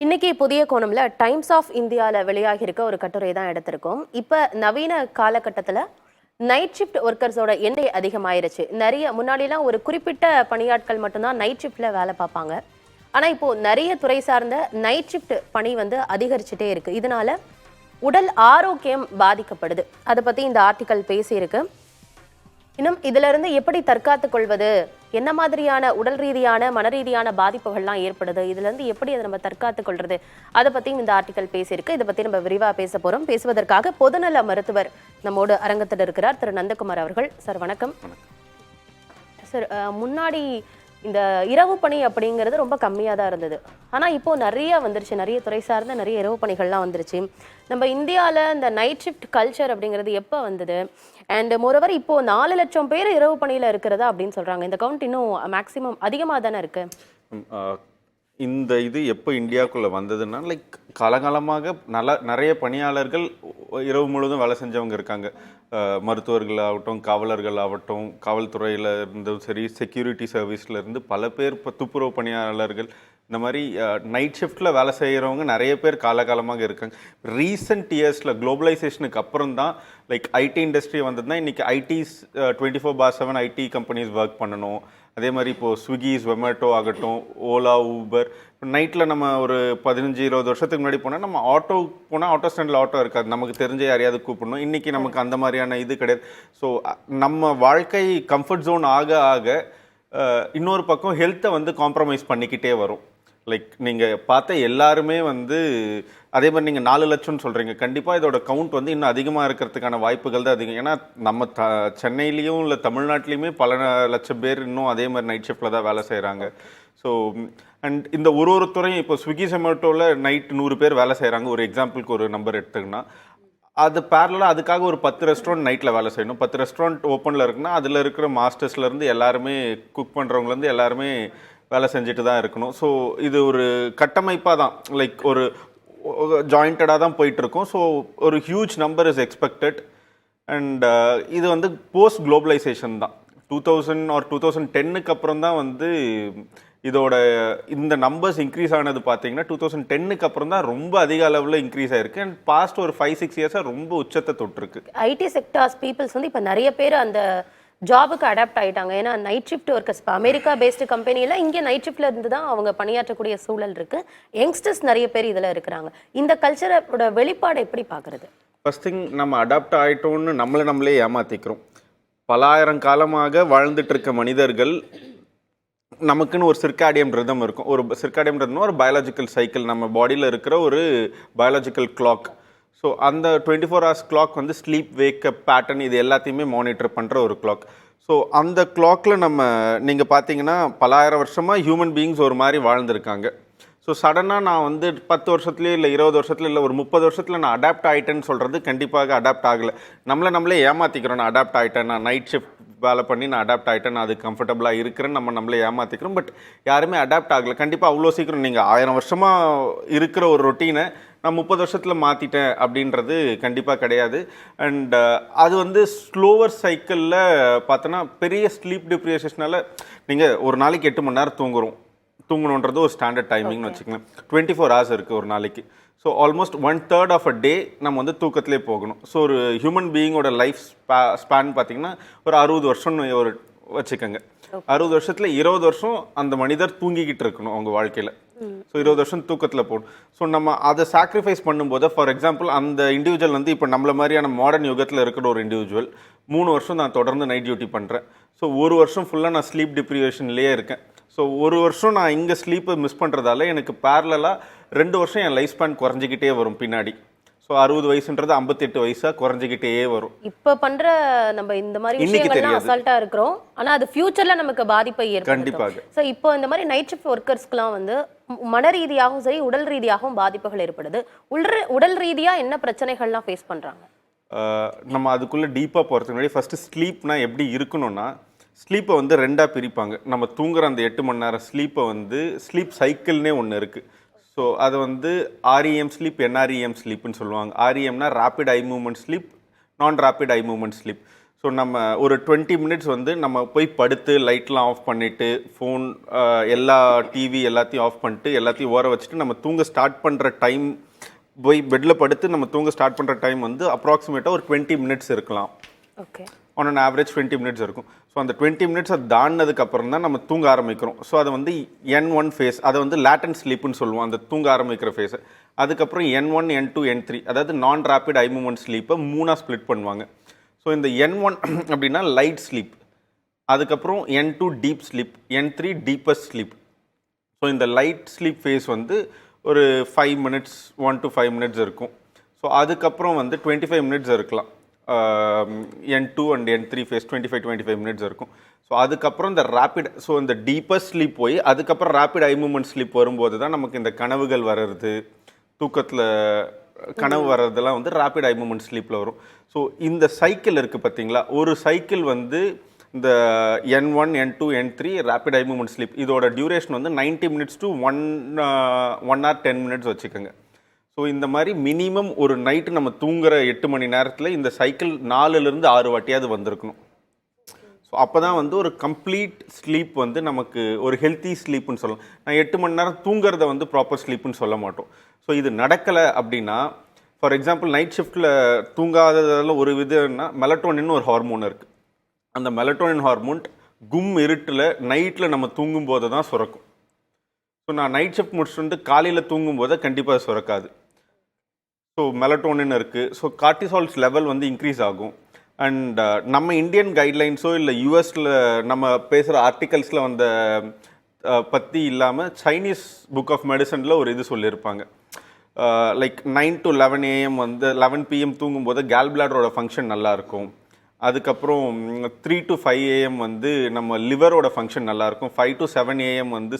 இன்னைக்கு புதிய கோணம்ல times of இந்தியாவில் வெளியாகி இருக்க ஒரு கட்டுரை தான் எடுத்திருக்கோம். இப்போ நவீன காலகட்டத்தில் நைட் ஷிஃப்ட் ஒர்க்கர்ஸோட எண்ணை அதிகமாயிருச்சு. முன்னாடிலாம் ஒரு குறிப்பிட்ட பணியாட்கள் மட்டும்தான் நைட் ஷிஃப்ட்ல வேலை பார்ப்பாங்க. ஆனால் இப்போ நிறைய துறை சார்ந்த நைட் ஷிஃப்ட் பணி அதிகரிச்சுட்டே இருக்கு. இதனால உடல் ஆரோக்கியம் பாதிக்கப்படுது. அதை பத்தி இந்த ஆர்டிக்கல் பேசியிருக்கு. இன்னும் இதுல இருந்து எப்படி தற்காத்துக் கொள்வது, என்ன மாதிரியான உடல் ரீதியான மன ரீதியான பாதிப்புகள்லாம் ஏற்படுது, இதுல இருந்து எப்படி அதை நம்ம தற்காத்துக் கொள்றது, அதை பத்தியும் இந்த ஆர்டிக்கல் பேசியிருக்கு. இதை பத்தி நம்ம விரிவா பேச போறோம். பேசுவதற்காக பொதுநல மருத்துவர் நம்மோடு அரங்கத்தில் இருக்கிறார், திரு நந்தகுமார் அவர்கள். சார் வணக்கம். சார், முன்னாடி இந்த இரவு பணி அப்படிங்கிறது ரொம்ப கம்மியாக தான் இருந்தது. ஆனால் இப்போ நிறைய வந்துருச்சு, நிறைய துறை சார்ந்த நிறைய இரவு பணிகள்லாம் வந்துருச்சு. நம்ம இந்தியாவில் இந்த நைட் ஷிஃப்ட் கல்ச்சர் அப்படிங்கிறது எப்போ வந்தது? அண்ட் மோரோவர் இப்போ 4 லட்சம் பேர் இரவு பணியில் இருக்கிறதா அப்படின்னு சொல்கிறாங்க. இந்த கவுண்ட் இன்னும் மேக்ஸிமம் அதிகமாக தானே இருக்கு. இந்த இது எப்போ இந்தியாவுக்குள்ளே வந்ததுன்னா, லைக் காலகாலமாக நிறைய பணியாளர்கள் இரவு முழுவதும் வேலை செஞ்சவங்க இருக்காங்க. மருத்துவர்கள் ஆகட்டும், காவலர்கள் ஆகட்டும், காவல்துறையில் இருந்தும் சரி, செக்யூரிட்டி சர்வீஸில் இருந்து பல பேர், இப்போ துப்புரவு பணியாளர்கள், இந்த மாதிரி நைட் ஷிஃப்டில் வேலை செய்கிறவங்க நிறைய பேர் காலகாலமாக இருக்காங்க. ரீசெண்ட் இயர்ஸில் குளோபலைசேஷனுக்கு அப்புறம் தான் லைக் ஐடி இண்டஸ்ட்ரி வந்ததுன்னா, இன்றைக்கி ஐடிஸ் 24/7 ஐடி கம்பெனிஸ் ஒர்க் பண்ணணும். அதே மாதிரி இப்போது ஸ்விக்கி, ஜொமேட்டோ ஆகட்டும், ஓலா, ஊபர். நைட்டில் நம்ம ஒரு 15-20 வருஷத்துக்கு முன்னாடி போனால் நம்ம ஆட்டோ போனால் ஆட்டோ ஸ்டாண்டில் ஆட்டோ இருக்காது, நமக்கு தெரிஞ்ச யாரையாவது கூப்பிடணும். இன்றைக்கி நமக்கு அந்த மாதிரியான இது கிடையாது. ஸோ நம்ம வாழ்க்கை கம்ஃபர்ட் ஜோன் ஆக ஆக இன்னொரு பக்கம் ஹெல்த்தை காம்ப்ரமைஸ் பண்ணிக்கிட்டே வரும். லைக் நீங்கள் பார்த்த எல்லாருமே அதே மாதிரி நீங்கள் 4 லட்சம்னு சொல்கிறீங்க. கண்டிப்பாக இதோட கவுண்ட் இன்னும் அதிகமாக இருக்கிறதுக்கான வாய்ப்புகள் தான் அதிகம். ஏன்னா நம்ம சென்னையிலையும் இல்லை தமிழ்நாட்டிலையுமே பல லட்சம் பேர் இன்னும் அதே மாதிரி நைட் ஷிஃப்டில் தான் வேலை செய்கிறாங்க. ஸோ அண்ட் இந்த ஒரு துறையும் இப்போ ஸ்விக்கி, ஜொமேட்டோவில் நைட் 100 பேர் வேலை செய்கிறாங்க. ஒரு எக்ஸாம்பிளுக்கு ஒரு நம்பர் எடுத்துக்கினா, அது பேரலாக அதுக்காக ஒரு 10 ரெஸ்டாரண்ட் நைட்டில் வேலை செய்யணும். 10 ரெஸ்டாரண்ட் ஓப்பனில் இருக்குன்னா அதில் இருக்கிற மாஸ்டர்ஸ்லேருந்து எல்லாருமே, குக் பண்ணுறவங்கலேருந்து எல்லாருமே வேலை செஞ்சுட்டு தான் இருக்கணும். ஸோ இது ஒரு கட்டமைப்பாக தான், லைக் ஒரு ஜாயிண்டடாக தான் போயிட்டுருக்கோம். ஸோ ஒரு huge number is expected. And இது போஸ்ட் குளோபலைசேஷன் தான். 2000 or 2010க்கு அப்புறம் தான் இதோட இந்த நம்பர்ஸ் இன்க்ரீஸ் ஆனது பார்த்தீங்கன்னா 2010க்கு அப்புறம் தான் ரொம்ப அதிக அளவில் இன்க்ரீஸ் ஆயிருக்கு. அண்ட் பாஸ்ட் ஒரு 5-6 இயர்ஸாக ரொம்ப உச்சத்தை தொட்டிருக்கு. ஐடி செக்டார்ஸ் பீப்புள்ஸ் இப்போ நிறைய பேர் அந்த ஜாபுக்கு அடாப்ட் ஆகிட்டாங்க. ஏன்னா நைட் ஷிஃப்ட் ஒர்க்கர்ஸ் இப்போ அமெரிக்கா பேஸ்டு கம்பெனியில் இங்கே நைட் ஷிஃப்டில் இருந்து தான் அவங்க பணியாற்றக்கூடிய சூழல் இருக்குது. யங்ஸ்டர்ஸ் நிறைய பேர் இதில் இருக்கிறாங்க. இந்த கல்ச்சரோட வெளிப்பாடு எப்படி பார்க்குறது? ஃபர்ஸ்ட் திங், நம்ம அடாப்ட் ஆகிட்டோன்னு நம்மளே ஏமாற்றிக்கிறோம். பல ஆயிரம் காலமாக வாழ்ந்துட்டு இருக்க மனிதர்கள், நமக்குன்னு ஒரு சிர்காடியம் ரிதம் இருக்கும். ஒரு சிர்காடியம் ரிதம்னா ஒரு பயாலஜிக்கல் சைக்கிள், நம்ம பாடியில் இருக்கிற ஒரு பயாலஜிக்கல் கிளாக். ஸோ அந்த 24 hours clock sleep, wake up pattern இது எல்லாத்தையுமே மானிட்டர் பண்ணுற ஒரு கிளாக். ஸோ அந்த கிளாக்கில் நீங்கள் பார்த்தீங்கன்னா பல ஆயிரம் வருஷமாக ஹியூமன் பீயிங்ஸ் ஒரு மாதிரி வாழ்ந்துருக்காங்க. ஸோ சடனாக நான் 10 வருஷத்துலேயே இல்லை 20 வருஷத்துல இல்லை ஒரு 30 வருஷத்தில் நான் அடாப்ட் ஆகிட்டேன்னு சொல்கிறது கண்டிப்பாக அடாப்ட் ஆகலை. நம்மளே ஏமாற்றிக்கிறோம். நான் அடாப்ட் ஆகிட்டேன், நான் நைட் ஷிஃப்ட் வேலை பண்ணி நான் அடாப்ட் ஆகிட்டேன், நான் அது கம்ஃபர்டபுளாக இருக்கிறேன்னு நம்மளே ஏமாற்றிக்கிறோம். பட் யாருமே அடாப்ட் ஆகலை. கண்டிப்பாக அவ்வளோ சீக்கிரம் நீங்கள் 1000 வருஷமாக இருக்கிற ஒரு ரொட்டீனை நான் 30 வருஷத்தில் மாற்றிட்டேன் அப்படின்றது கண்டிப்பாக கிடையாது. அண்ட் அது ஸ்லோவர் சைக்கிளில் பார்த்தோன்னா பெரிய ஸ்லீப் டிப்ரியேஷனால் நீங்கள் ஒரு நாளைக்கு 8 மணி நேரம் தூங்கணுன்றது ஒரு ஸ்டாண்டர்ட் டைமிங்னு வச்சுக்கலாம். 24 hours இருக்குது ஒரு நாளைக்கு. ஸோ ஆல்மோஸ்ட் 1/3 ஆஃப் அ டே நம்ம தூக்கத்திலே போகணும். ஸோ ஒரு ஹியூமன் பீயிங்கோட லைஃப் ஸ்பேன் பார்த்திங்கன்னா ஒரு 60 வருஷம்னு ஒரு வச்சுக்கோங்க. 60 வருஷத்தில் 20 வருஷம் அந்த மனிதர் தூங்கிக்கிட்டு இருக்கணும் அவங்க வாழ்க்கையில். ஸோ 20 வருஷம் தூக்கத்தில் போகணும். ஸோ நம்ம அதை சாக்ரிஃபைஸ் பண்ணும்போது, ஃபார் எக்ஸாம்பிள் அந்த இண்டிவிஜுவல் இப்போ நம்மள மாதிரியான மாடர்ன் யுகத்தில் இருக்கிற ஒரு இண்டிவிஜுவல் 3 வருஷம் நான் தொடர்ந்து நைட் டியூட்டி பண்ணுறேன். ஸோ 1 வருஷம் ஃபுல்லாக நான் ஸ்லீப் டிப்ரியேஷன்லேயே இருக்கேன். ஸோ 1 வருஷம் நான் இங்கே ஸ்லீப்பை மிஸ் பண்ணுறதால எனக்கு பேரலாக 2 வருஷம் என் லைஃப் ஸ்பேன் குறைஞ்சிக்கிட்டே வரும் பின்னாடி. ஸோ 60 வயசுன்றது 58 வயசாக குறைஞ்சிக்கிட்டே வரும். இப்போ பண்ணுற நம்ம இந்த மாதிரி விஷயங்கள்லாம் அசால்ட்டாக இருக்கிறோம், ஆனால் அது ஃபியூச்சரில் நமக்கு பாதிப்பை ஏற்படுத்தும். கண்டிப்பாக. ஸோ இப்போ இந்த மாதிரி நைட் ஷிஃப்ட் ஒர்க்கர்ஸ்க்குலாம் மன ரீதியாகவும் சரி, உடல் ரீதியாகவும் பாதிப்புகள் ஏற்படுது. உடல் ரீதியாக என்ன பிரச்சனைகள்லாம் ஃபேஸ் பண்ணுறாங்க? நம்ம அதுக்குள்ளே டீப்பாக போகிறதுக்கு முன்னாடி ஃபஸ்ட்டு ஸ்லீப்னா எப்படி இருக்கணும்னா, ஸ்லீப்பை 2ஆக பிரிப்பாங்க. நம்ம தூங்குற அந்த 8 மணி நேரம் ஸ்லீப்பை ஸ்லீப் சைக்கிள்னே ஒன்று இருக்குது. ஸோ அது REM ஸ்லீப், NREM ஸ்லீப்னு சொல்லுவாங்க. REMனா ரேப்பிட் ஐ மூவ்மெண்ட் ஸ்லீப், நான் ரேப்பிட் ஐ மூவ்மெண்ட் ஸ்லீப். ஸோ நம்ம ஒரு 20 மினிட்ஸ் வந்து நம்ம போய் படுத்து லைட்லாம் ஆஃப் பண்ணிவிட்டு ஃபோன் எல்லா டிவி எல்லாத்தையும் ஆஃப் பண்ணிட்டு எல்லாத்தையும் ஓர வச்சுட்டு நம்ம தூங்க ஸ்டார்ட் பண்ணுற டைம், போய் பெட்டில் படுத்து நம்ம தூங்க ஸ்டார்ட் பண்ணுற டைம் வந்து அப்ராக்சிமேட்டாக ஒரு 20 மினிட்ஸ் இருக்கலாம். Okay. On an average 20 minutes இருக்கும். ஸோ அந்த 20 மினிட்ஸை தாண்டினதுக்கு அப்புறம் தான் நம்ம தூங்க ஆரம்பிக்கிறோம். ஸோ அதை வந்து N1 ஃபேஸ், அதை வந்து லேட்டன் ஸ்லீப்புன்னு சொல்லுவோம், அந்த தூங்க ஆரம்பிக்கிற ஃபேஸை. அதுக்கப்புறம் N1, N2, N3, அதாவது நான் ரேபிட் ஐ மூமெண்ட் ஸ்லீப்பை 3ஆக ஸ்ப்ளிட் பண்ணுவாங்க. ஸோ இந்த N1 அப்படின்னா லைட் ஸ்லீப், அதுக்கப்புறம் N2 deep sleep, N3 deepest sleep. So இந்த லைட் ஸ்லீப் ஃபேஸ் வந்து ஒரு 5 மினிட்ஸ் 1 to 5 மினிட்ஸ் இருக்கும். ஸோ அதுக்கப்புறம் வந்து 25 மினிட்ஸ் இருக்கலாம். N2 and N3 phase 25 minutes இருக்கும். ஸோ அதுக்கப்புறம் இந்த ரேபிட், ஸோ இந்த டீப்பஸ்ட் ஸ்லீப் போய் அதுக்கப்புறம் ரேபிட் ஐ மூமெண்ட் ஸ்லீப் வரும்போது தான் நமக்கு இந்த கனவுகள் வர்றது, தூக்கத்தில் கனவு வர்றதெல்லாம் வந்து ரேபிட் ஐ மூமெண்ட் ஸ்லீப்பில் வரும். ஸோ இந்த சைக்கிள் இருக்குது பார்த்தீங்களா, ஒரு சைக்கிள் வந்து இந்த N1, N2, N3 rapid eye movement sleep, இதோட டியூரேஷன் வந்து 90 மினிட்ஸ் டு 1 hour 10 மினிட்ஸ் வச்சுக்கோங்க. ஸோ இந்த மாதிரி மினிமம் ஒரு நைட்டு நம்ம தூங்குற 8 மணி நேரத்தில் இந்த சைக்கிள் 4லேருந்து 6 வாட்டியாவது வந்திருக்கணும். ஸோ அப்போ தான் வந்து ஒரு கம்ப்ளீட் ஸ்லீப் வந்து நமக்கு ஒரு ஹெல்த்தி ஸ்லீப்புன்னு சொல்லலாம். நான் 8 மணி நேரம் தூங்குறத வந்து ப்ராப்பர் ஸ்லீப்புன்னு சொல்ல மாட்டோம். ஸோ இது நடக்கலை அப்படின்னா, ஃபார் எக்ஸாம்பிள் நைட் ஷிஃப்ட்டில் தூங்காததால் ஒரு விதம்னா மெலட்டோனின்னு ஒரு ஹார்மோன் இருக்குது. அந்த மெலட்டோனின் ஹார்மோன் இருட்டில் நைட்டில் நம்ம தூங்கும்போது தான் சுரக்கும். ஸோ நான் நைட் ஷிஃப்ட் முடிச்சுட்டு காலையில் தூங்கும்போது கண்டிப்பாக சுரக்காது. ஸோ மெலட்டோனின் இருக்குது. ஸோ கார்டிசால்ஸ் லெவல் வந்து இன்க்ரீஸ் ஆகும். அண்ட் நம்ம இந்தியன் கைட்லைன்ஸோ இல்லை யூஎஸில் நம்ம பேசுகிற ஆர்டிகல்ஸில் வந்த பற்றி இல்லாமல் சைனீஸ் புக் ஆஃப் மெடிசனில் ஒரு இது சொல்லியிருப்பாங்க. லைக் 9 to 11 AM வந்து 11 PM தூங்கும்போது கேல் பிளாடரோட ஃபங்க்ஷன் நல்லாயிருக்கும். அதுக்கப்புறம் 3 to 5 AM வந்து நம்ம லிவரோட ஃபங்க்ஷன் நல்லாயிருக்கும். 5 to 7 AM வந்து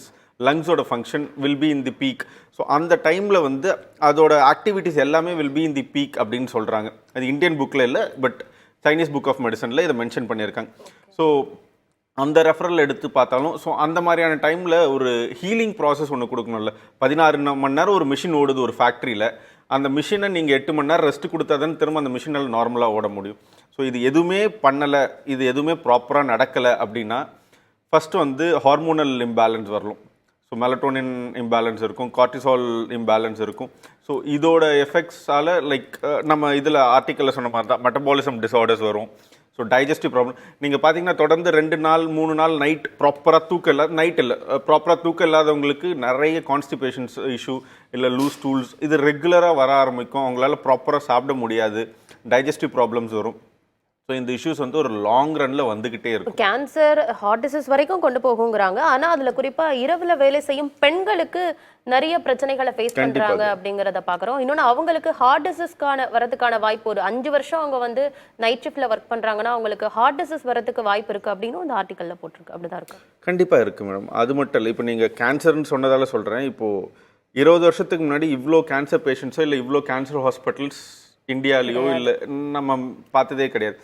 லங்ஸோட function will be in the peak. So அந்த டைமில் வந்து அதோட ஆக்டிவிட்டிஸ் எல்லாமே will be in the peak அப்படின்னு சொல்கிறாங்க. அது இந்தியன் புக்கில் இல்லை, பட் சைனீஸ் புக் ஆஃப் மெடிசனில் இதை மென்ஷன் பண்ணியிருக்காங்க. ஸோ அந்த ரெஃபரல் எடுத்து பார்த்தாலும், ஸோ அந்த மாதிரியான டைமில் ஒரு ஹீலிங் ப்ராசஸ் ஒன்று கொடுக்கணும்ல. 16 மணி நேரம் ஒரு மிஷின் ஓடுது ஒரு ஃபேக்ட்ரியில், அந்த மிஷினை நீங்கள் 8 மணி நேரம் ரெஸ்ட் கொடுத்தாதானே திரும்ப அந்த மிஷினால் நார்மலாக ஓட முடியும். ஸோ இது எதுவுமே பண்ணலை, இது எதுவுமே ப்ராப்பராக நடக்கலை அப்படின்னா ஃபஸ்ட்டு வந்து ஹார்மோனல் இம்பேலன்ஸ் வரலாம். ஸோ மெலட்டோனின் இம்பேலன்ஸ் இருக்கும், கார்டிசால் இம்பேலன்ஸ் இருக்கும். ஸோ இதோட எஃபெக்ட்ஸால் லைக் நம்ம இதில் ஆர்டிக்கலில் சொன்ன மாதிரி தான் மெட்டபாலிசம் டிஸார்டர்ஸ் வரும். So digestive problem. நீங்கள் பார்த்தீங்கன்னா தொடர்ந்து 2 நாள் 3 நாள் நைட் ப்ராப்பராக தூக்கம் இல்லாத, நைட் இல்லை ப்ராப்பராக தூக்கம் இல்லாதவங்களுக்கு நிறைய கான்ஸ்டிபேஷன்ஸ் இஷ்யூ இல்லை லூஸ் டூல்ஸ் இது ரெகுலராக வர ஆரம்பிக்கும். அவங்களால ப்ராப்பராக சாப்பிட முடியாது, டைஜஸ்டிவ் ப்ராப்ளம்ஸ் வரும். ஸோ இந்த இஷ்யூஸ் வந்து ஒரு லாங் ரன்னில் வந்துக்கிட்டே இருக்கும். கேன்சர், ஹார்ட் டிசீஸ் வரைக்கும் கொண்டு போகுங்கிறாங்க. ஆனால் அதில் குறிப்பாக இரவில் வேலை செய்யும் பெண்களுக்கு நிறைய பிரச்சனைகளை ஃபேஸ் பண்ணுறாங்க அப்படிங்கிறத பார்க்குறோம். இன்னொன்று அவங்களுக்கு ஹார்ட் டிசீஸ்க்கான வரதுக்கான வாய்ப்பு, ஒரு 5 வருஷம் அவங்க வந்து நைட் ஷிஃப்ட்டில் ஒர்க் பண்ணுறாங்கன்னா அவங்களுக்கு ஹார்ட் டிசீஸ் வரதுக்கு வாய்ப்பு இருக்குது அப்படின்னு இந்த ஆர்டிக்கலில் போட்டிருக்கு. அப்படி தான் இருக்கும். கண்டிப்பாக இருக்குது மேடம். அது மட்டும் இல்லை, இப்போ நீங்கள் கேன்சர்னு சொன்னதால் சொல்கிறேன். இப்போது 20 வருஷத்துக்கு முன்னாடி இவ்வளோ கேன்சர் பேஷண்ட்ஸோ இல்லை இவ்வளோ கேன்சர் ஹாஸ்பிட்டல்ஸ் இந்தியாலேயோ இல்லை நம்ம பார்த்ததே கிடையாது.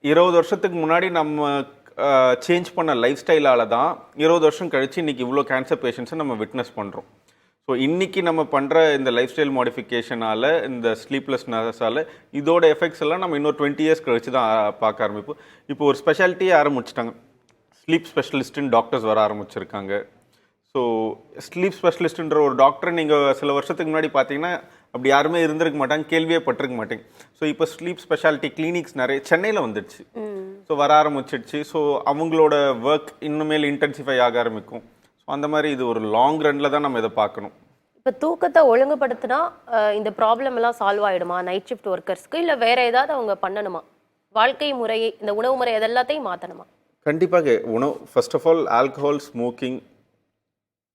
20 வருஷத்துக்கு முன்னாடி நம்ம சேஞ்ச் பண்ண லைஃப் ஸ்டைலால் தான் 20 வருஷம் கழித்து இன்றைக்கி இவ்வளோ கேன்சர் பேஷண்ட்ஸை நம்ம விட்னஸ் பண்ணுறோம். ஸோ இன்றைக்கி நம்ம பண்ணுற இந்த லைஃப் ஸ்டைல் மாடிஃபிகேஷனால், இந்த ஸ்லீப்லெஸ்னஸால் இதோட எஃபெக்ட்ஸ் எல்லாம் நம்ம இன்னொரு 20 இயர்ஸ் கழிச்சு தான் பார்க்க ஆரம்பிப்போம். இப்போ ஒரு ஸ்பெஷாலிட்டியே ஆரம்பிச்சிட்டாங்க, ஸ்லீப் ஸ்பெஷலிஸ்ட்டுன்னு டாக்டர்ஸ் வர ஆரம்பிச்சிருக்காங்க. ஸோ ஸ்லீப் ஸ்பெஷலிஸ்ட்டுன்ற ஒரு டாக்டர் நீங்கள் சில வருஷத்துக்கு முன்னாடி பார்த்தீங்கன்னா அப்படி யாருமே இருந்திருக்க மாட்டாங்க, கேள்வியே பட்டிருக்க மாட்டேங்க. ஸோ இப்போ ஸ்லீப் ஸ்பெஷாலிட்டி கிளினிக்ஸ் நிறைய சென்னையில் வந்துடுச்சு. ஸோ வர ஆரம்பிச்சிடுச்சு. ஸோ அவங்களோட ஒர்க் இன்னுமேல் இன்டென்சிஃபை ஆக ஆரம்பிக்கும். ஸோ அந்த மாதிரி இது ஒரு லாங் ரன்னில் தான் நம்ம இதை பார்க்கணும். இப்போ தூக்கத்தை ஒழுங்குபடுத்தினா இந்த ப்ராப்ளம் எல்லாம் சால்வ் ஆகிடுமா நைட் ஷிஃப்ட் ஒர்க்கர்ஸ்க்கு, இல்லை வேற ஏதாவது அவங்க பண்ணணுமா? வாழ்க்கை முறையை, இந்த உணவு முறை அதெல்லாத்தையும் மாற்றணுமா? கண்டிப்பாக உணவு, first of all alcohol, smoking,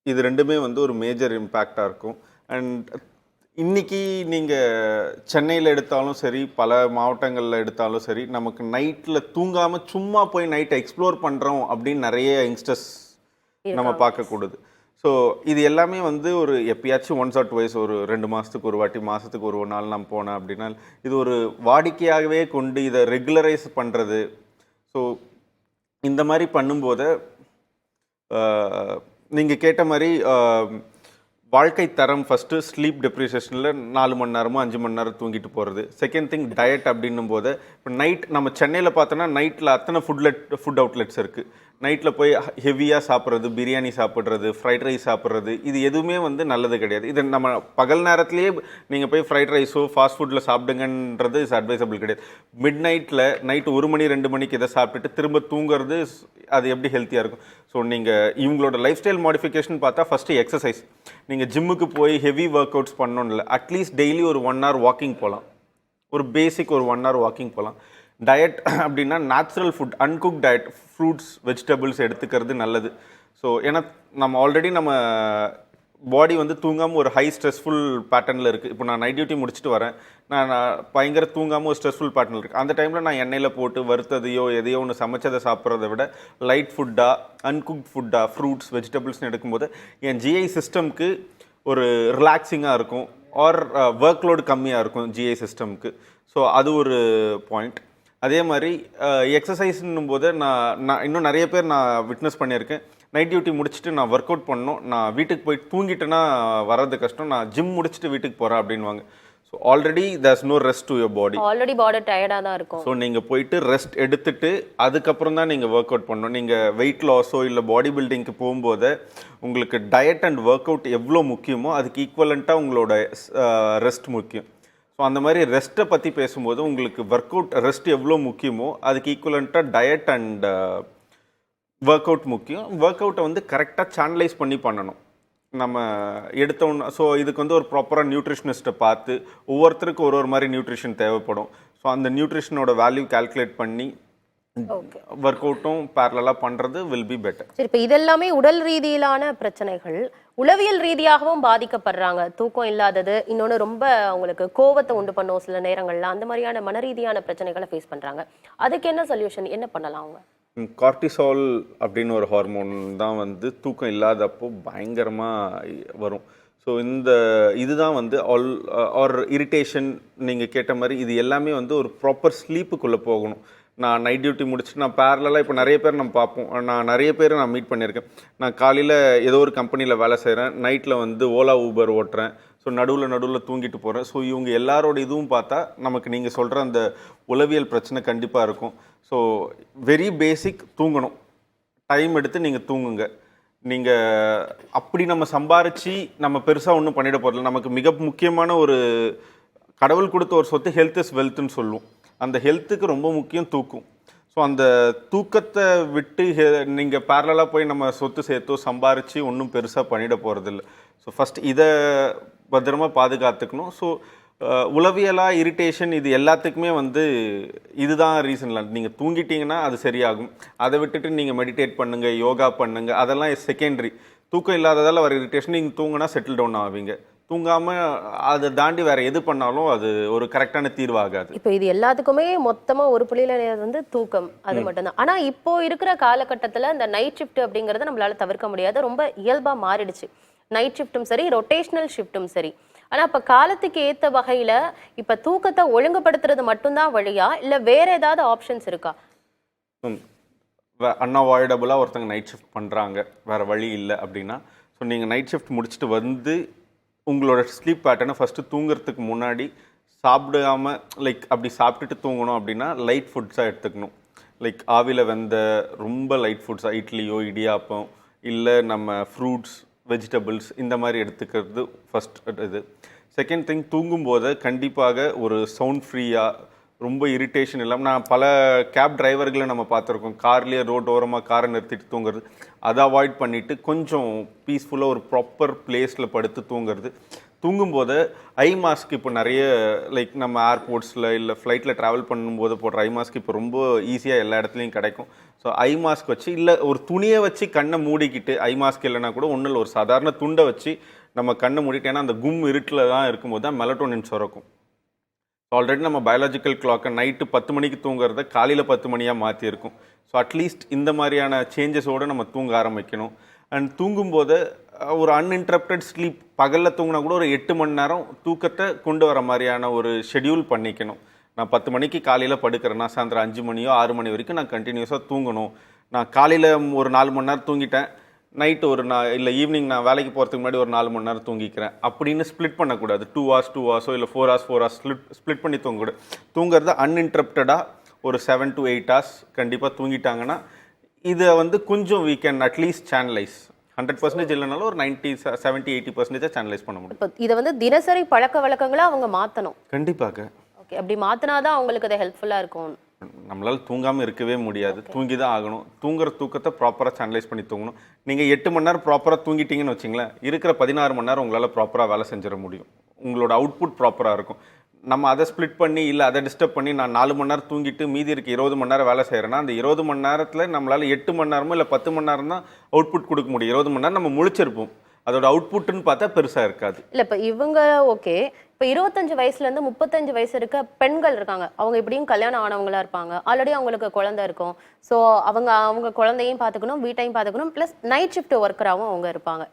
இது ரெண்டுமே வந்து ஒரு மேஜர் இம்பேக்டாக இருக்கும். அண்ட் இன்றைக்கி நீங்கள் சென்னையில் எடுத்தாலும் சரி, பல மாவட்டங்களில் எடுத்தாலும் சரி, நமக்கு நைட்டில் தூங்காமல் சும்மா போய் நைட்டை எக்ஸ்ப்ளோர் பண்ணுறோம் அப்படின்னு நிறைய யங்ஸ்டர்ஸ் நம்ம பார்க்கக்கூடாது. ஸோ இது எல்லாமே வந்து ஒரு எப்பயாச்சும் ஒன்ஸ் ஆர் டுவைஸ், ஒரு 2 மாதத்துக்கு ஒரு வாட்டி, மாதத்துக்கு ஒரு நாள் நம்ம போனேன் அப்படின்னா இது ஒரு வாடிக்கையாகவே கொண்டு இதை ரெகுலரைஸ் பண்ணுறது. ஸோ இந்த மாதிரி பண்ணும்போது நீங்கள் கேட்ட மாதிரி வாழ்க்கை தரம் ஃபஸ்ட்டு ஸ்லீப் டெப்ரிசியேஷனில் 4 மணி நேரமோ 5 மணி நேரம் தூங்கிட்டு போகிறது. செகண்ட் திங் டயட் அப்படின்னும் போது இப்போ நைட் நம்ம சென்னையில் பார்த்தோன்னா நைட்டில் அத்தனை ஃபுட் அவுட்லெட்ஸ் இருக்குது. நைட்டில் போய் ஹெவியாக சாப்பிட்றது, பிரியாணி சாப்பிட்றது, ஃப்ரைட் ரைஸ் சாப்பிட்றது, இது எதுவுமே வந்து நல்லது கிடையாது. இது நம்ம பகல் நேரத்துலேயே நீங்கள் போய் ஃப்ரைட் ரைஸோ ஃபாஸ்ட் ஃபுட்டில் சாப்பிடுங்கன்றது இஸ் அட்வைசபிள் கிடையாது. மிட் நைட்டு 1 மணி 2 மணிக்கு இதை சாப்பிட்டுட்டு திரும்ப தூங்குறது அது எப்படி ஹெல்த்தியாக இருக்கும்? ஸோ நீங்கள் இவங்களோட லைஃப் ஸ்டைல் மாடிஃபிகேஷன் பார்த்தா ஃபஸ்ட்டு எக்ஸசைஸ். நீங்கள் ஜிம்முக்கு போய் ஹெவி ஒர்க் அவுட்ஸ் பண்ணணும் இல்லை, அட்லீஸ்ட் டெய்லி ஒரு 1 hour வாக்கிங் போகலாம். ஒரு பேசிக் ஒரு 1 hour வாக்கிங் போகலாம். டயட் அப்படின்னா natural food, uncook diet, fruits vegetables எடுத்துக்கிறது நல்லது. ஸோ ஏன்னா நம்ம ஆல்ரெடி நம்ம பாடி வந்து தூங்காமல் ஒரு ஹை ஸ்ட்ரெஸ்ஃபுல் பேட்டர்னில் இருக்குது. இப்போ நான் நைட் டியூட்டி முடிச்சுட்டு வரேன், நான் பயங்கர தூங்காமல் ஒரு ஸ்ட்ரெஸ்ஃபுல் பேட்டர்னில் இருக்குது. அந்த டைமில் நான் எண்ணெயில் போட்டு வறுத்ததையோ எதையோ ஒன்று சமைச்சதை சாப்பிட்றத விட லைட் ஃபுட்டாக, அன்குக் ஃபுட்டாக, ஃப்ரூட்ஸ் வெஜிடபிள்ஸ்னு எடுக்கும்போது என் ஜிஐ சிஸ்டம்க்கு ஒரு ரிலாக்ஸிங்காக இருக்கும். ஆர் ஒர்க் லோடு கம்மியாக இருக்கும் ஜிஐ சிஸ்டம்க்கு. ஸோ அது ஒரு பாயிண்ட். அதே மாதிரி எக்ஸசைஸ்ன்னும் போது நான் இன்னும் நிறைய பேர் நான் விட்னஸ் பண்ணியிருக்கேன். நைட் டியூட்டி முடிச்சுட்டு நான் ஒர்க் அவுட் பண்ணணும், நான் வீட்டுக்கு போய் தூங்கிட்டேன்னா வர்றது கஷ்டம், நான் ஜிம் முடிச்சுட்டு வீட்டுக்கு போகிறேன் அப்படின்வாங்க. So already there's no rest to your body. Already body டயர்டாக தான் இருக்கும். ஸோ நீங்கள் போயிட்டு ரெஸ்ட் எடுத்துட்டு அதுக்கப்புறம் தான் நீங்கள் ஒர்க் அவுட் பண்ணணும். நீங்கள் வெயிட் லாஸோ இல்லை பாடி பில்டிங்க்கு போகும்போது உங்களுக்கு டயட் அண்ட் ஒர்க் அவுட் எவ்வளோ முக்கியமோ அதுக்கு ஈக்குவலண்ட்டாக உங்களோட ரெஸ்ட் முக்கியம். ஸோ அந்த மாதிரி ரெஸ்ட்டை பற்றி பேசும்போது உங்களுக்கு ஒர்க் அவுட் ரெஸ்ட் எவ்வளோ முக்கியமோ அதுக்கு ஈக்குவலண்ட்டாக டயட் அண்ட் ஒர்க் அவுட் முக்கியம். ஒர்க் அவுட்டை வந்து கரெக்டாக சேனலைஸ் பண்ணி பண்ணணும். நம்ம எடுத்தோன்னு ஸோ இதுக்கு வந்து ஒரு ப்ராப்பராக நியூட்ரிஷனிஸ்ட்டை பார்த்து ஒவ்வொருத்தருக்கும் ஒரு மாதிரி நியூட்ரிஷன் தேவைப்படும். ஸோ அந்த நியூட்ரிஷனோட வேல்யூ கால்குலேட் பண்ணி ஒர்க் அவுட்டும் பேரலாக பண்ணுறது வில் பி பெட்டர். சரி, இப்போ இதெல்லாமே உடல் ரீதியிலான பிரச்சனைகள். உளவியல் ரீதியாகவும் பாதிக்கப்படுறாங்க. தூக்கம் இல்லாதது, இன்னொன்று ரொம்ப அவங்களுக்கு கோவத்தை உண்டு பண்ணும் சில நேரங்கள்ல. அந்த மாதிரியான மன ரீதியான பிரச்சனைகளை ஃபேஸ் பண்ணுறாங்க. அதுக்கு என்ன சொல்யூஷன், என்ன பண்ணலாம் அவங்க? கார்டிசால் அப்படின்னு ஒரு ஹார்மோன் தான் வந்து தூக்கம் இல்லாதப்போ பயங்கரமாக வரும். ஸோ இதுதான் வந்து ஆர் இரிட்டேஷன் நீங்கள் கேட்ட மாதிரி இது எல்லாமே வந்து ஒரு ப்ராப்பர் ஸ்லீப்புக்குள்ளே போகணும். நான் நைட் டியூட்டி முடிச்சுட்டு நான் பேரலாக இப்போ நிறைய பேர் நம்ம பார்ப்போம். நான் நிறைய பேர் நான் மீட் பண்ணியிருக்கேன். நான் காலையில் ஏதோ ஒரு கம்பெனியில் வேலை செய்கிறேன், நைட்டில் வந்து ஓலா ஊபர் ஓட்டுறேன். ஸோ நடுவில் தூங்கிட்டு போகிறேன். ஸோ இவங்க எல்லாரோட இதுவும் பார்த்தா நமக்கு நீங்கள் சொல்கிற அந்த உளவியல் பிரச்சனை கண்டிப்பாக இருக்கும். ஸோ வெரி பேசிக், தூங்கணும். டைம் எடுத்து நீங்கள் தூங்குங்க. நீங்கள் அப்படி நம்ம சம்பாரித்து நம்ம பெருசாக ஒன்றும் பண்ணிட போகிறதில்ல. நமக்கு மிக முக்கியமான ஒரு கடவுள் கொடுத்த ஒரு சொத்து ஹெல்த் இஸ் வெல்த்னு சொல்லுவோம். அந்த ஹெல்த்துக்கு ரொம்ப முக்கியம் தூக்கம். ஸோ அந்த தூக்கத்தை விட்டு நீங்கள் பேரலாக போய் நம்ம சொத்து சேர்த்தோ சம்பாரித்து ஒன்றும் பெருசாக பண்ணிட போகிறதில்ல. ஸோ ஃபஸ்ட் இதை பத்திரமாக பாதுகாத்துக்கணும். ஸோ உளவியலாக இரிட்டேஷன் இது எல்லாத்துக்குமே வந்து இதுதான் ரீசன்லாம். நீங்கள் தூங்கிட்டீங்கன்னா அது சரியாகும். அதை விட்டுட்டு நீங்கள் மெடிடேட் பண்ணுங்கள், யோகா பண்ணுங்கள், அதெல்லாம் செகண்டரி. தூக்கம் இல்லாததால் வர இரிட்டேஷன் நீங்கள் தூங்கினா செட்டில் டவுன் ஆவீங்க. தூங்காமல் அதை தாண்டி வேறு எது பண்ணாலும் அது ஒரு கரெக்டான தீர்வாகாது. இப்போ இது எல்லாத்துக்குமே மொத்தமாக ஒரு புள்ளியில வந்து தூக்கம் அது மட்டும்தான். ஆனால் இப்போ இருக்கிற காலகட்டத்தில் இந்த நைட் ஷிஃப்ட் அப்படிங்கிறத நம்மளால தவிர்க்க முடியாது. ரொம்ப இயல்பாக மாறிடுச்சு. நைட் ஷிஃப்ட்டும் சரி, ரொட்டேஷனல் ஷிஃப்ட்டும் சரி. ஆனால் இப்போ காலத்துக்கு ஏற்ற வகையில் இப்போ தூக்கத்தை ஒழுங்குபடுத்துறது மட்டும்தான் வழியா, இல்லை வேற ஏதாவது ஆப்ஷன்ஸ் இருக்கா? அன்அவாய்டபுளாக ஒருத்தங்க நைட் ஷிஃப்ட் பண்ணுறாங்க, வேறு வழி இல்லை அப்படின்னா, ஸோ நீங்கள் நைட் ஷிஃப்ட் முடிச்சுட்டு வந்து உங்களோட ஸ்லீப் பேட்டர்னை ஃபஸ்ட்டு தூங்குறதுக்கு முன்னாடி சாப்பிடாமல் அப்படி சாப்பிட்டுட்டு தூங்கணும் அப்படின்னா லைட் ஃபுட்ஸாக எடுத்துக்கணும். ஆவியில் வெந்த ரொம்ப லைட் ஃபுட்ஸாக, இட்லியோ இடியாப்பம் இல்லை நம்ம ஃப்ரூட்ஸ் வெஜிடபிள்ஸ் இந்த மாதிரி எடுத்துக்கிறது ஃபஸ்ட் இது. செகண்ட் திங், தூங்கும்போது கண்டிப்பாக ஒரு சவுண்ட் ஃப்ரீயாக, ரொம்ப இரிட்டேஷன் இல்லாமல், நான் பல கேப் டிரைவர்களை நம்ம பார்த்துருக்கோம், கார்லேயே ரோட் ஓரமாக காரை நிறுத்திட்டு தூங்குறது. அதை அவாய்ட் பண்ணிவிட்டு கொஞ்சம் பீஸ்ஃபுல்லாக ஒரு ப்ராப்பர் பிளேஸில் படுத்து தூங்குறது. தூங்கும்போது ஐ மாஸ்க் இப்போ நிறைய நம்ம ஏர்போர்ட்ஸில் இல்லை ஃப்ளைட்டில் ட்ராவல் பண்ணும்போது போடுற ஐ மாஸ்க் இப்போ ரொம்ப ஈஸியாக எல்லா இடத்துலையும் கிடைக்கும். ஸோ ஐ மாஸ்க் வச்சு, இல்லை ஒரு துணியை வச்சு கண்ணை மூடிக்கிட்டு, ஐ மாஸ்க் இல்லைனா கூட ஒன்றும் இல்லை, ஒரு சாதாரண துண்டை வச்சு நம்ம கண்ணை மூடிட்டு, ஏன்னா அந்த கும் இருட்டில் தான் இருக்கும்போது தான் மெலட்டோனின் சுரக்கும். ஆல்ரெடி நம்ம பயாலஜிக்கல் கிளாக்கை நைட்டு 10 மணிக்கு தூங்குறத காலையில் 10 மணியாக மாற்றிருக்கும். ஸோ அட்லீஸ்ட் இந்த மாதிரியான சேஞ்சஸோடு நம்ம தூங்க ஆரம்பிக்கணும். அண்ட் தூங்கும்போது ஒரு அன்இன்டரப்டட் ஸ்லீப், பகலில் தூங்கினா கூட ஒரு 8 மணி நேரம் தூக்கத்தை கொண்டு வர மாதிரியான ஒரு ஷெடியூல் பண்ணிக்கணும். நான் 10 மணிக்கு காலையில் படுக்கிறேன்னா சாயந்தரம் 5 மணியோ 6 மணி வரைக்கும் நான் கண்டினியூஸாக தூங்கணும். நான் காலையில் ஒரு 4 மணி நேரம் தூங்கிட்டேன், நைட்டு இல்லை ஈவினிங் நான் வேலைக்கு போகிறதுக்கு முன்னாடி ஒரு 4 மணி நேரம் தூங்கிக்கிறேன் அப்படின்னு ஸ்ப்ளிட் பண்ணக்கூடாது. 2 hours இல்லை 4 hours ஸ்ப்ளிட் பண்ணி தூங்குறது அன்இன்டரப்டடாக ஒரு 7 to 8 hours கண்டிப்பாக தூங்கிட்டாங்கன்னா இதை வந்து கொஞ்சம் we can அட்லீஸ்ட் சேனலைஸ் 100% இல்லைனாலும் ஒரு 70-80% சேனலைஸ் பண்ண முடியும். இப்போ இதை வந்து தினசரி பழக்க வழக்கங்களா அவங்க மாற்றணும். கண்டிப்பாக. ஓகே, அப்படி மாற்றினாதான் அவங்களுக்கு அது ஹெல்ப்ஃபுல்லாக இருக்கும். நம்மளால் தூங்காமல் இருக்கவே முடியாது, தூங்கி தான் ஆகணும். தூங்குற தூக்கத்தை ப்ராப்பராக சேனலைஸ் பண்ணி தூங்கணும். நீங்கள் 8 மணி நேரம் ப்ராப்பராக தூங்கிட்டீங்கன்னு வச்சிங்களேன், இருக்கிற 16 மணி நேரம் உங்களால் ப்ராப்பராக வேலை செஞ்சிட முடியும். உங்களோட அவுட்புட் ப்ராப்பராக இருக்கும். நம்ம அதை ஸ்ப்ளிட் பண்ணி இல்லை அதை டிஸ்டர்ப் பண்ணி நான் 4 மணி நேரம் தூங்கிட்டு மீதி இருக்க 20 மணி நேரம் வேலை செய்கிறேன்னா அந்த 20 மணி நேரத்தில் நம்மளால் 8 மணி நேரமோ இல்லை 10 மணி நேரம் தான் அவுட்புட் கொடுக்க முடியும். 20 மணி நேரம் நம்ம முழிச்சிருப்போம், அதோட அவுட்புட்னு பார்த்தா பெருசாக இருக்காது. இல்லை இப்போ இவங்க ஓகே, இப்போ 25 வயசுலேருந்து 35 வயசு இருக்க பெண்கள் இருக்காங்க. அவங்க எப்படியும் கல்யாணம் ஆனவங்களா இருப்பாங்க, ஆல்ரெடி அவங்களுக்கு குழந்தை இருக்கும். ஸோ அவங்க குழந்தையும் பார்த்துக்கணும், வீட்டையும் பார்த்துக்கணும், ப்ளஸ் நைட் ஷிஃப்ட் ஒர்க்கராகவும் அவங்க இருப்பாங்க.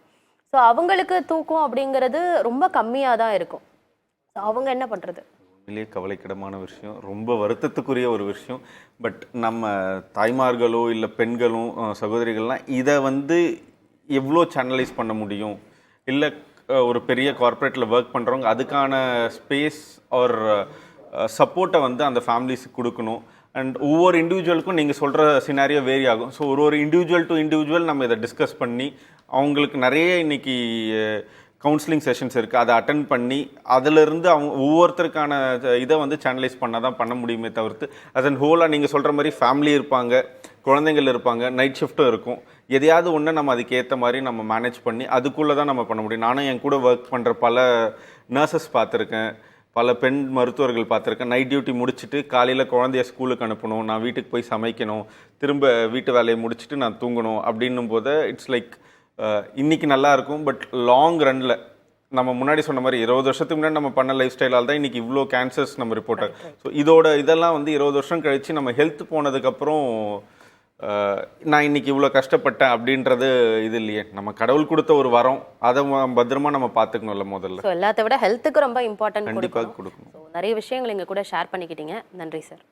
ஸோ அவங்களுக்கு தூக்கம் அப்படிங்கிறது ரொம்ப கம்மியாக தான் இருக்கும். ஸோ அவங்க என்ன பண்ணுறது? உண்மையிலேயே கவலைக்கிடமான விஷயம், ரொம்ப வருத்தத்துக்குரிய ஒரு விஷயம். பட் நம்ம தாய்மார்களோ இல்லை பெண்களும் சகோதரிகள்லாம் இதை வந்து எவ்வளோ சேனலைஸ் பண்ண முடியும்? இல்லை ஒரு பெரிய கார்ப்பரேட்டில் ஒர்க் பண்ணுறவங்க அதுக்கான ஸ்பேஸ் ஒரு சப்போர்ட்டை வந்து அந்த ஃபேமிலிஸுக்கு கொடுக்கணும். அண்ட் ஒவ்வொரு இண்டிவிஜுவலுக்கும் நீங்கள் சொல்கிற சினாரியோ வேரி ஆகும். ஸோ ஒரு இண்டிவிஜுவல் டு இண்டிவிஜுவல் நம்ம இதை டிஸ்கஸ் பண்ணி அவங்களுக்கு நிறைய இன்னைக்கு கவுன்சிலிங் செஷன்ஸ் இருக்குது, அதை அட்டன் பண்ணி அதிலிருந்து அவங்க ஒவ்வொருத்தருக்கான இதை வந்து சேனலைஸ் பண்ண தான் பண்ண முடியுமே தவிர்த்து அஸ் அண்ட் ஹோலாக நீங்கள் சொல்கிற மாதிரி ஃபேமிலி இருப்பாங்க, குழந்தைங்கள் இருப்பாங்க, நைட் ஷிஃப்ட்டும் இருக்கும். எதையாவது ஒன்று நம்ம அதுக்கேற்ற மாதிரி நம்ம மேனேஜ் பண்ணி அதுக்குள்ளே தான் நம்ம பண்ண முடியும். நானும் என் கூட ஒர்க் பண்ணுற பல நர்சஸ் பார்த்துருக்கேன், பல பெண் மருத்துவர்கள் பார்த்துருக்கேன். நைட் டியூட்டி முடிச்சுட்டு காலையில் குழந்தைய ஸ்கூலுக்கு அனுப்பணும், நான் வீட்டுக்கு போய் சமைக்கணும், திரும்ப வீட்டு வேலையை முடிச்சுட்டு நான் தூங்கணும் அப்படின்னும் போது இட்ஸ் லைக் இன்றைக்கி நல்லா இருக்கும். பட் லாங் ரன்னில் நம்ம முன்னாடி சொன்ன மாதிரி 20 வருஷத்துக்கு முன்னாடி நம்ம பண்ண லைஃப் ஸ்டைலால் தான் இன்றைக்கி இவ்வளோ கேன்சர்ஸ் நம்ம ரிப்போர்ட் ஆகும். ஸோ இதெல்லாம் வந்து 20 வருஷம் கழித்து நம்ம ஹெல்த் போனதுக்கப்புறம் நான் இன்னைக்கு இவ்வளோ கஷ்டப்பட்டேன் அப்படின்றது இது இல்லையே. நம்ம கடவுள் கொடுத்த ஒரு வரம், அதை பத்திரமா நம்ம பார்த்துக்கணும்ல முதல்ல. ஸோ எல்லாத்த விட ஹெல்த்துக்கு ரொம்ப இம்பார்ட்டன்ட் கண்டிப்பாக கொடுக்கணும். நிறைய விஷயங்கள் இங்கே கூட ஷேர் பண்ணிக்கிட்டீங்க. நன்றி சார்.